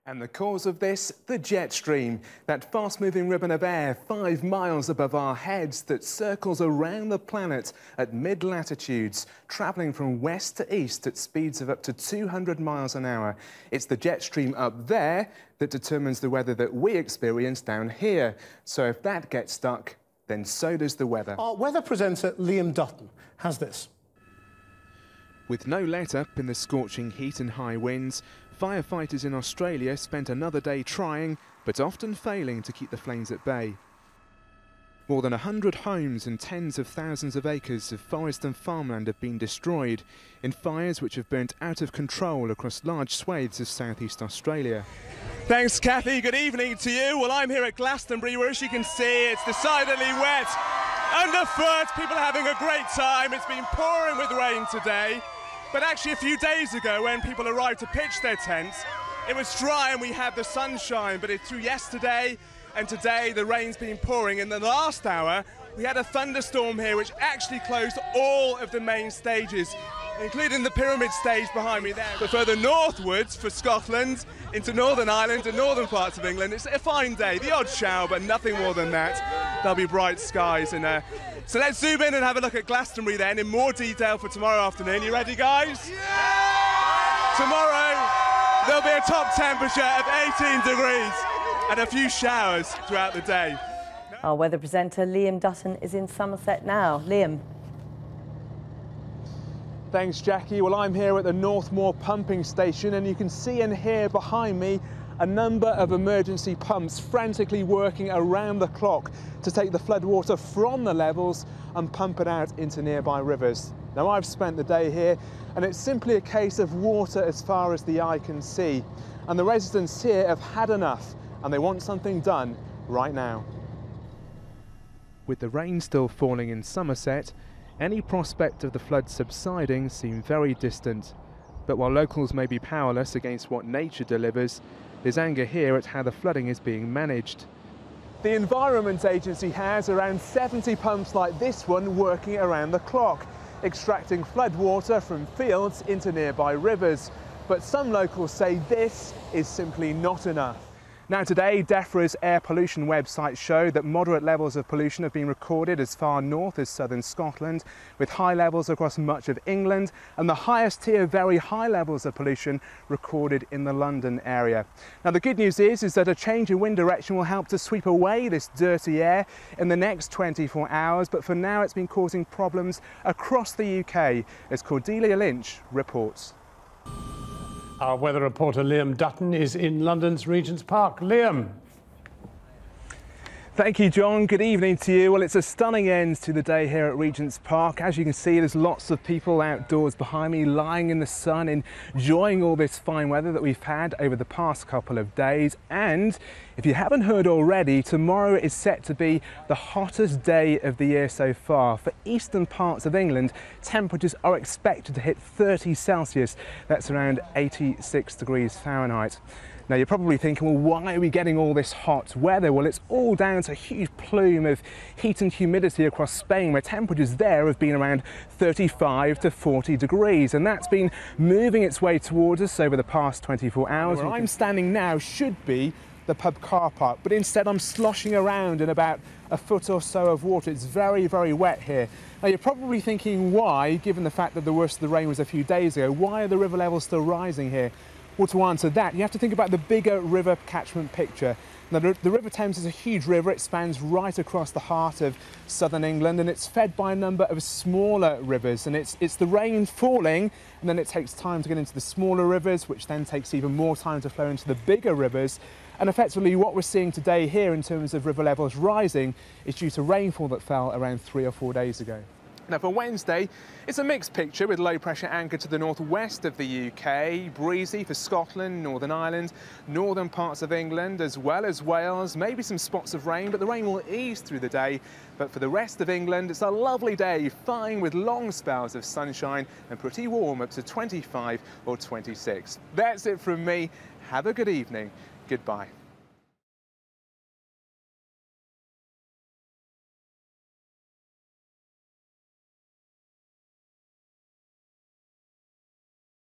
And the cause of this, the jet stream, that fast-moving ribbon of air 5 miles above our heads that circles around the planet at mid-latitudes, travelling from west to east at speeds of up to 200 miles an hour. It's the jet stream up there that determines the weather that we experience down here. So if that gets stuck, then so does the weather. Our weather presenter Liam Dutton has this. With no let-up in the scorching heat and high winds, firefighters in Australia spent another day trying, but often failing to keep the flames at bay. More than 100 homes and tens of thousands of acres of forest and farmland have been destroyed in fires which have burnt out of control across large swathes of southeast Australia. Thanks, Kathy. Good evening to you. Well, I'm here at Glastonbury, where, as you can see, it's decidedly wet. Underfoot, people are having a great time. It's been pouring with rain today. But actually, a few days ago, when people arrived to pitch their tents, it was dry and we had the sunshine. But through yesterday and today, the rain's been pouring. In the last hour, we had a thunderstorm here, which actually closed all of the main stages, including the pyramid stage behind me there. But further northwards, for Scotland, into Northern Ireland and northern parts of England, it's a fine day. The odd shower, but nothing more than that. There'll be bright skies. So let's zoom in and have a look at Glastonbury then in more detail for tomorrow afternoon. You ready, guys? Yeah! Tomorrow, there'll be a top temperature of 18 degrees and a few showers throughout the day. Our weather presenter Liam Dutton is in Somerset now. Liam. Thanks, Jackie. Well, I'm here at the Northmoor pumping station, and you can see and hear behind me a number of emergency pumps frantically working around the clock to take the floodwater from the levels and pump it out into nearby rivers. Now, I've spent the day here, and it's simply a case of water as far as the eye can see. And the residents here have had enough, and they want something done right now. With the rain still falling in Somerset, any prospect of the flood subsiding seems very distant. But while locals may be powerless against what nature delivers, there's anger here at how the flooding is being managed. The Environment Agency has around 70 pumps like this one working around the clock, extracting floodwater from fields into nearby rivers. But some locals say this is simply not enough. Now today, DEFRA's air pollution website showed that moderate levels of pollution have been recorded as far north as southern Scotland, with high levels across much of England, and the highest tier very high levels of pollution recorded in the London area. Now the good news is that a change in wind direction will help to sweep away this dirty air in the next 24 hours, but for now it's been causing problems across the UK, as Cordelia Lynch reports. Our weather reporter Liam Dutton is in London's Regent's Park. Liam. Thank you, John. Good evening to you. Well, it's a stunning end to the day here at Regent's Park. As you can see, there's lots of people outdoors behind me, lying in the sun, enjoying all this fine weather that we've had over the past couple of days. And if you haven't heard already, tomorrow is set to be the hottest day of the year so far. For eastern parts of England, temperatures are expected to hit 30 Celsius. That's around 86 degrees Fahrenheit. Now you're probably thinking, well, why are we getting all this hot weather? Well, it's all down to a huge plume of heat and humidity across Spain, where temperatures there have been around 35 to 40 degrees. And that's been moving its way towards us over the past 24 hours. Where I'm standing now should be the pub car park, but instead I'm sloshing around in about a foot or so of water. It's very, very wet here. Now you're probably thinking why, given the fact that the worst of the rain was a few days ago, why are the river levels still rising here? Well, to answer that, you have to think about the bigger river catchment picture. Now, the River Thames is a huge river. It spans right across the heart of southern England, and it's fed by a number of smaller rivers. And it's the rain falling, and then it takes time to get into the smaller rivers, which then takes even more time to flow into the bigger rivers. And effectively, what we're seeing today here in terms of river levels rising is due to rainfall that fell around 3 or 4 days ago. Now for Wednesday, it's a mixed picture with low pressure anchored to the northwest of the UK, breezy for Scotland, Northern Ireland, northern parts of England, as well as Wales. Maybe some spots of rain, but the rain will ease through the day. But for the rest of England, it's a lovely day, fine with long spells of sunshine and pretty warm, up to 25 or 26. That's it from me. Have a good evening. Goodbye.